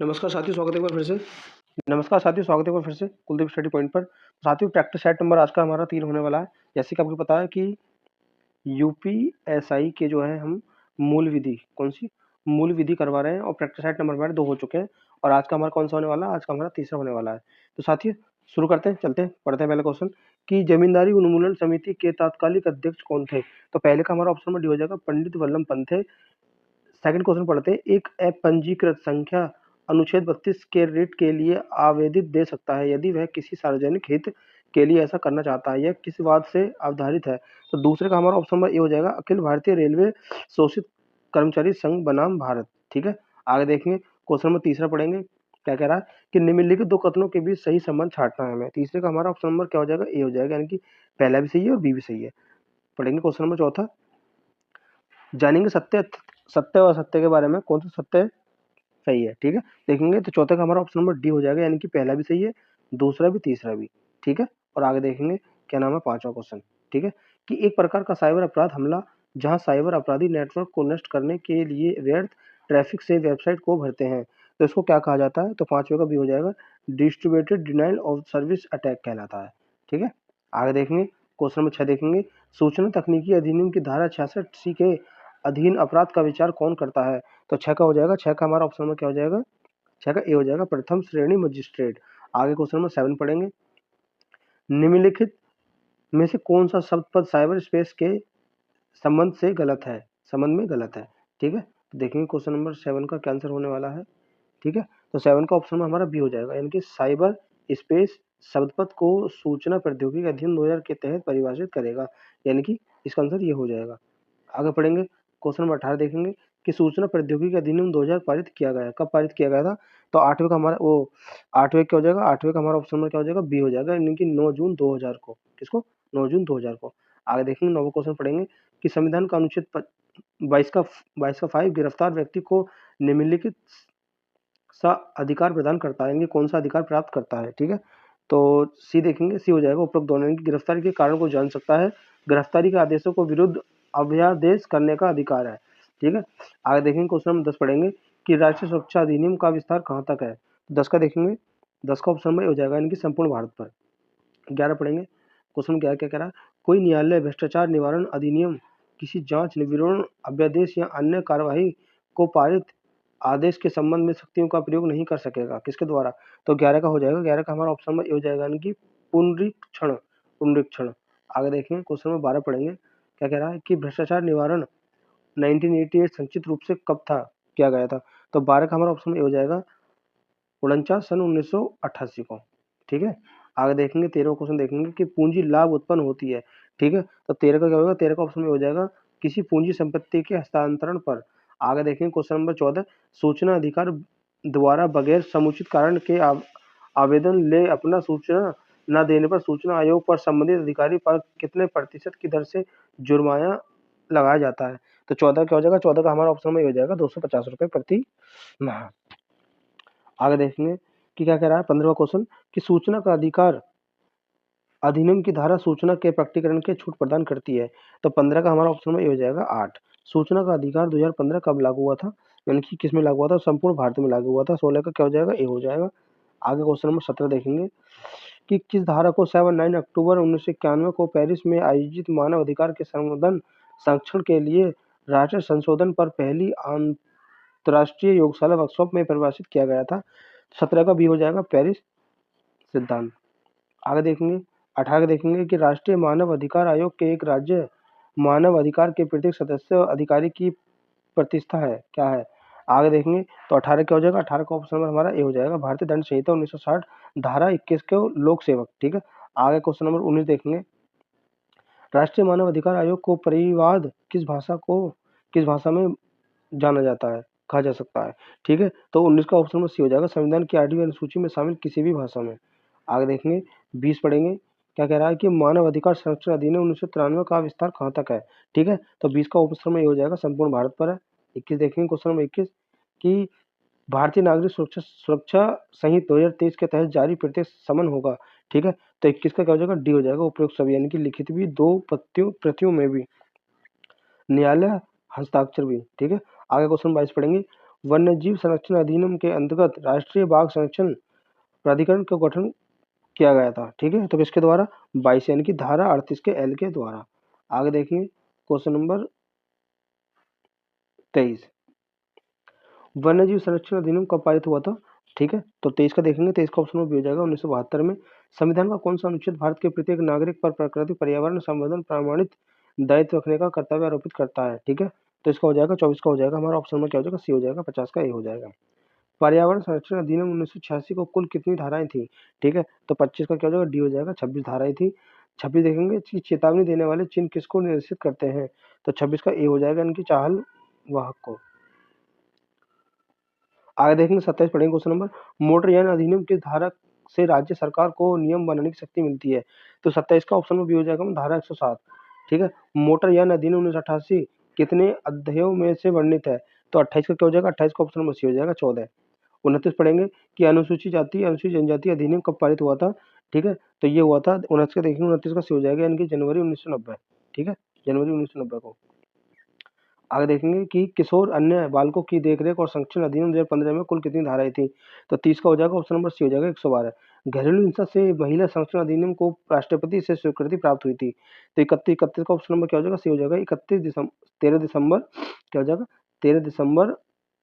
नमस्कार साथियों, स्वागत है एक बार फिर से। कुलदीप स्टडी पॉइंट पर। साथियों, प्रैक्टिस सेट नंबर आज का हमारा 3 होने वाला है। जैसे कि आपको पता है कि यूपीएसआई के जो है हम मूल विधि मूल विधि करवा रहे हैं और प्रैक्टिस सेट नंबर हमारे 2 हो चुके हैं और आज का हमारा कौन सा होने वाला है? आज का हमारा तीसरा होने वाला है। तो साथियों शुरू करते हैं, चलते हैं, पढ़ते हैं पहला क्वेश्चन कि जमींदारी उन्मूलन समिति के तात्कालिक अध्यक्ष कौन थे? तो पहले का हमारा ऑप्शन नंबर डी हो जाएगा, पंडित वल्लभ पंत थे। सेकंड क्वेश्चन पढ़ते हैं, एक अपंजीकृत संख्या अनुच्छेद 32 के रिट के लिए आवेदित दे सकता है यदि वह किसी सार्वजनिक हित के लिए ऐसा करना चाहता है। यह किस बात से अवधारित है? तो दूसरे का हमारा ऑप्शन नंबर ए हो जाएगा, अखिल भारतीय रेलवे शोषित कर्मचारी संघ बनाम भारत। ठीक है, आगे देखेंगे क्वेश्चन नंबर तीसरा पढ़ेंगे। क्या कह रहा है कि निम्नलिखित दो कथनों के बीच सही संबंध छांटना है हमें। तीसरे का हमारा ऑप्शन नंबर क्या हो जाएगा? ए हो जाएगा, यानी कि पहला भी सही है और बी भी सही है। पढ़ेंगे क्वेश्चन नंबर चौथा, जानेंगे सत्य सत्य और असत्य के बारे में, कौन सा सत्य सही है। ठीक है, देखेंगे तो चौथे का हमारा ऑप्शन नंबर डी हो जाएगा, यानी कि पहला भी सही है, दूसरा भी, तीसरा भी। ठीक है, और आगे देखेंगे क्या नाम है पांचवा क्वेश्चन। ठीक है, कि एक प्रकार का साइबर अपराध हमला जहां साइबर अपराधी नेटवर्क को नष्ट करने के लिए व्यर्थ ट्रैफिक से वेबसाइट को भरते हैं, तो इसको क्या कहा जाता है? तो पांचवे का भी हो जाएगा, distributed denial of service attack कहलाता है। ठीक है, आगे देखेंगे क्वेश्चन नंबर 6 देखेंगे, सूचना तकनीकी अधिनियम की धारा 66C के अधीन अपराध का विचार कौन करता है? तो 6 का हो जाएगा, 6 का हमारा ऑप्शन नंबर क्या हो जाएगा? 6 का ए हो जाएगा, प्रथम श्रेणी मजिस्ट्रेट। आगे क्वेश्चन नंबर 7 पढ़ेंगे, निम्नलिखित में से कौन सा शब्द पद साइबर स्पेस के संबंध से गलत है, संबंध में गलत है? ठीक है, तो देखेंगे क्वेश्चन नंबर 7 का क्या आंसर होने वाला है। ठीक है, तो 7 का ऑप्शन में हमारा बी हो जाएगा, यानी कि साइबर स्पेस शब्द पद को सूचना प्रौद्योगिकी अधिनियम 2000 के तहत परिभाषित करेगा, यानी कि इसका आंसर ये हो जाएगा। आगे पढ़ेंगे क्वेश्चन नंबर 18 देखेंगे कि सूचना प्रौद्योगिकी अधिनियम 2000 पारित किया गया है। कब पारित किया गया था? तो 8वें का हमारा वो 8वें क्या हो जाएगा? 8वें का हमारा ऑप्शन नंबर क्या हो जाएगा? बी हो जाएगा, यानी कि 9 जून 2000 को। किसको? 9 जून 2000 को। आगे देखेंगे 9वां क्वेश्चन पढ़ेंगे कि संविधान का अनुच्छेद 22 का 5 गिरफ्तार व्यक्ति को निम्नलिखित सा अधिकार प्रदान करता है, यानी कौन सा अधिकार प्राप्त करता है? ठीक है, तो सी देखेंगे, सी हो जाएगा उपरोक्त दोनों, यानी कि गिरफ्तारी के कारण को जान सकता है, गिरफ्तारी के आदेशों को विरुद्ध अभ्यादेश करने का अधिकार है। ठीक है, आगे देखेंगे क्वेश्चन नंबर 10 पढ़ेंगे कि राष्ट्रीय सुरक्षा अधिनियम का विस्तार कहाँ तक है? 10 का देखेंगे, 10 का ऑप्शन में हो जाएगा, यानी कि संपूर्ण भारत पर। 11 पढ़ेंगे, क्वेश्चन 11 क्या कह रहा है? कोई न्यायालय भ्रष्टाचार निवारण अधिनियम किसी जांच विवरण अध्यादेश या अन्य कार्यवाही को पारित आदेश के संबंध में शक्तियों का प्रयोग नहीं कर सकेगा, किसके द्वारा? तो 11 का हो जाएगा, 11 का हमारा ऑप्शन नंबर ए हो जाएगा, यानी कि पुनरीक्षण पुनरीक्षण। आगे देखेंगे क्वेश्चन नंबर 12 पढ़ेंगे, क्या कह रहा है कि भ्रष्टाचार निवारण 1988 संक्षिप्त रूप से कब था किया गया था? तो 12 का हमारा ऑप्शन में ए हो जाएगा, 49 सन 1988 को। ठीक है, आगे देखेंगे 13वां क्वेश्चन देखेंगे कि पूंजी लाभ उत्पन्न होती है। ठीक है, तो 13 का क्या होगा? 13 का ऑप्शन में हो जाएगा, किसी पूंजी संपत्ति के हस्तांतरण पर। आगे देखेंगे क्वेश्चन नंबर 14, सूचना अधिकार द्वारा बगैर समुचित कारण के आवेदन ले अपना सूचना न देने पर सूचना आयोग पर संबंधित अधिकारी पर कितने प्रतिशत की दर से जुर्माना लगाया जाता है? तो 14 क्या हो जाएगा? 14 का हमारा ऑप्शन में हो जाएगा, 250 रुपये प्रति माह। आगे देखेंगे कि क्या कह रहा है 15वां क्वेश्चन कि सूचना का अधिकार अधिनियम की धारा सूचना के प्रकटीकरण के छूट प्रदान करती है। तो 15 का हमारा ऑप्शन में ये हो जाएगा 8। सूचना का अधिकार 2015 कब लागू हुआ था, यानी कि किस में लागू हुआ था? संपूर्ण भारत में लागू हुआ था। 16 का क्या हो जाएगा? ए हो जाएगा। आगे क्वेश्चन नंबर 17 देखेंगे कि किस धारा को 7-9 अक्टूबर 1991 को पेरिस में आयोजित मानव अधिकार के संवर्धन संरक्षण के लिए राष्ट्रीय संशोधन पर पहली अंतर्राष्ट्रीय योगशाला वर्कशॉप में परिभाषित किया गया था? 17 का बी हो जाएगा, पेरिस सिद्धांत। आगे देखेंगे 18 देखेंगे कि राष्ट्रीय मानव अधिकार आयोग के एक राज्य मानव अधिकार के प्रत्येक सदस्य अधिकारी की प्रतिष्ठा है, क्या है? आगे देखेंगे तो 18 क्या हो जाएगा? 18 का ऑप्शन नंबर हमारा ए हो जाएगा, भारतीय दंड संहिता 1960 धारा 21 को लोक सेवक। ठीक है, आगे क्वेश्चन नंबर 19 देखेंगे, राष्ट्रीय मानव अधिकार आयोग को परिवाद किस भाषा में जाना जाता है, कहा जा सकता है? ठीक है, तो 19 का ऑप्शन में सी हो जाएगा, संविधान की 8वीं अनुसूची में शामिल किसी भी भाषा में। आगे देखेंगे 20 पढ़ेंगे, क्या कह रहा है कि मानव अधिकार संरक्षण अधिनियम 1993 का विस्तार कहाँ तक है? ठीक है, तो 20 का ऑप्शन में ये हो जाएगा, संपूर्ण भारत पर है। 21 देखेंगे क्वेश्चन नंबर 21 कि भारतीय नागरिक सुरक्षा सुरक्षा संहिता 2023 के तहत जारी प्रत्येक समन होगा। ठीक है, तो 21 का क्या हो जाएगा? डी हो जाएगा, उपयुक्त सभी, यानी कि लिखित भी, 2 प्रतियों में भी, न्यायालय हस्ताक्षर भी। ठीक है, आगे क्वेश्चन 22 पढ़ेंगे, वन्यजीव संरक्षण अधिनियम के अंतर्गत राष्ट्रीय बाघ संरक्षण प्राधिकरण का गठन किया गया था। ठीक है, तो किसके द्वारा? 22 यानी कि धारा 38 के एल के द्वारा। आगे देखेंगे क्वेश्चन नंबर 23, वन्यजीव संरक्षण अधिनियम कब पारित हुआ था? ठीक है, तो 23 का देखेंगे। 23 का ऑप्शन में भी हो जाएगा 1972 में। संविधान का कौन सा अनुच्छेद भारत के प्रत्येक नागरिक पर प्राकृतिक पर्यावरण संवर्धन प्रमाणित दायित्व रखने का कर्तव्य आरोपित करता है? ठीक है, तो इसका हो जाएगा 24 का हो जाएगा हमारा ऑप्शन में क्या हो जाएगा? सी हो जाएगा। 50 का ए हो जाएगा। पर्यावरण संरक्षण अधिनियम 1986 को कुल कितनी धाराएं थी? ठीक है, तो 25 का क्या हो जाएगा? डी हो जाएगा। 26 धाराएं थी। 26 देखेंगे कि चेतावनी देने वाले चिन्ह किसको निर्देशित करते हैं? तो 26 का ए हो जाएगा, इनकी चाहल वाहक को। आगे देखेंगे 27 पढ़ेंगे क्वेश्चन नंबर, मोटरयान अधिनियम किस धारा से राज्य सरकार को नियम बनाने की शक्ति मिलती है? तो 27 का ऑप्शन में भी हो जाएगा धारा 107। ठीक है, मोटरयान अधिनियम 1988 कितने अध्यायों में से वर्णित है? तो 28 का क्या हो जाएगा? 28 का ऑप्शन में सी हो जाएगा। 14। 29 पढ़ेंगे कि अनुसूचित जाति अनुसूचित जनजाति अधिनियम कब पारित हुआ था? ठीक है, तो ये हुआ था 29 का देखेंगे। 29 का सी हो जाएगा, यानी कि जनवरी 1990। ठीक है, जनवरी 1990 को। आगे देखेंगे कि किशोर अन्य बालकों की देखरेख और संरक्षण अधिनियम 2015 में कुल कितनी धाराएं थी? तो 30 का हो जाएगा। ऑप्शन नंबर सी हो जाएगा 112। घरेलू हिंसा से महिला संरक्षण अधिनियम को राष्ट्रपति से स्वीकृति प्राप्त हुई थी। तो 31 का ऑप्शन नंबर क्या हो जाएगा? सी हो जाएगा। 13 दिसंबर क्या हो जाएगा? 13 दिसंबर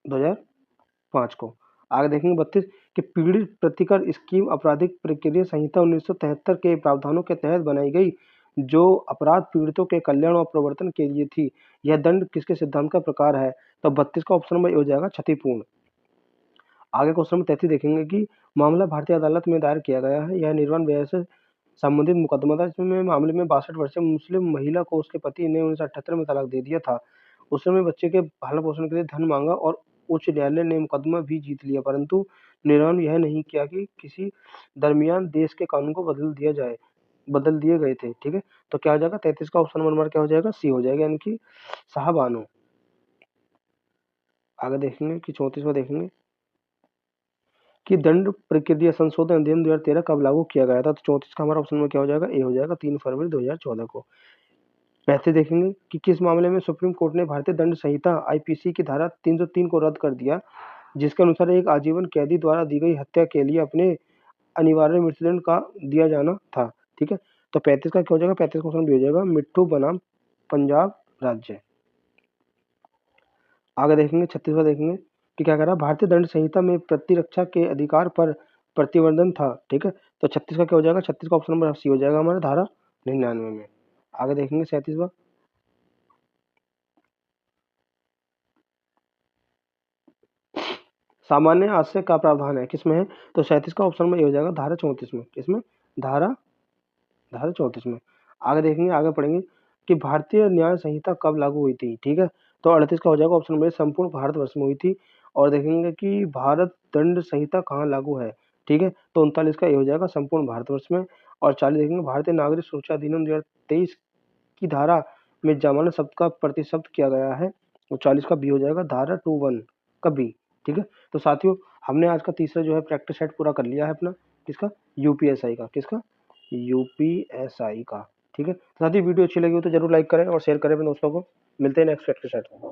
2005 को। आगे देखेंगे 32 कि पीड़ित प्रतिकर स्कीम आपराधिक प्रक्रिया संहिता 1973 के प्रावधानों के तहत बनाई गई, जो अपराध पीड़ितों के कल्याण और प्रवर्तन के लिए थी। यह दंड किसके सिद्धांत का प्रकार है? तो 32 का ऑप्शन नंबर हो जाएगा क्षतिपूर्ण। आगे क्वेश्चन नंबर 33 देखेंगे कि मामला भारतीय अदालत में दायर किया गया है। यह निर्वाण व्यय से संबंधित मुकदमा था। इसमें मामले में 62 वर्षीय मुस्लिम महिला को उसके पति ने 1978 में तलाक दे दिया था। उस समय बच्चे के पालन पोषण के लिए धन मांगा और उच्च न्यायालय ने मुकदमा भी जीत लिया, परंतु निर्वाण यह नहीं किया कि किसी दरमियान देश के कानून को बदल दिए गए थे। ठीक है, तो क्या हो जाएगा? 33 का ऑप्शन नंबर क्या हो जाएगा? सी हो जाएगा, यानी कि साहबानो। आगे देखेंगे कि 34वां देखेंगे कि दंड प्रक्रिया संशोधन अधिनियम 2013 कब लागू किया गया था? तो 34 का हमारा ऑप्शन में क्या हो जाएगा? ए हो जाएगा। 3 फरवरी 2014 को। 35 देखेंगे कि किस मामले में सुप्रीम कोर्ट ने भारतीय दंड संहिता आईपीसी की धारा 303 को रद्द कर दिया, जिसके अनुसार एक आजीवन कैदी द्वारा दी गई हत्या के लिए अपने अनिवार्य मृत्युदंड का दिया जाना था। ठीक है, तो 35 का क्या हो जाएगा? 35 का ऑप्शन भी हो जाएगा मिट्ठू बनाम पंजाब राज्य। आगे देखेंगे 36वां देखेंगे कि क्या कह रहा है? भारतीय दंड संहिता में प्रतिरक्षा के अधिकार पर प्रतिबंधन था। ठीक है, तो 36 का क्या हो जाएगा? 36 का ऑप्शन नंबर सी हो जाएगा हमारा धारा 99 में। आगे देखेंगे 37वां, सामान्य आश्रय का प्रावधान है किसमें है? तो 37 का ऑप्शन में ये हो जाएगा धारा 34 में। किसमें? धारा धारा 34 में। आगे देखेंगे, आगे पढ़ेंगे कि भारतीय न्याय संहिता कब लागू हुई थी? ठीक है, तो 38 का हो जाएगा ऑप्शन में संपूर्ण भारतवर्ष में हुई थी। और देखेंगे कि भारत दंड संहिता कहाँ लागू है? ठीक है, तो 39 का ये हो जाएगा संपूर्ण भारतवर्ष में। और 40 देखेंगे भारतीय नागरिक सुरक्षा अधिनियम 2023 की धारा में जमानत शब्द का प्रतिशब्द किया गया है। तो 40 का बी हो जाएगा धारा 21 का बी। ठीक है, तो साथियों हमने आज का तीसरा जो है प्रैक्टिस सेट पूरा कर लिया है अपना। किसका? यूपीएसआई का। किसका? यूपीएसआई का। ठीक है, साथ ही वीडियो अच्छी लगी हो तो जरूर लाइक करें और शेयर करें अपने दोस्तों को। मिलते हैं नेक्स्ट प्रैक्टिस सेट में।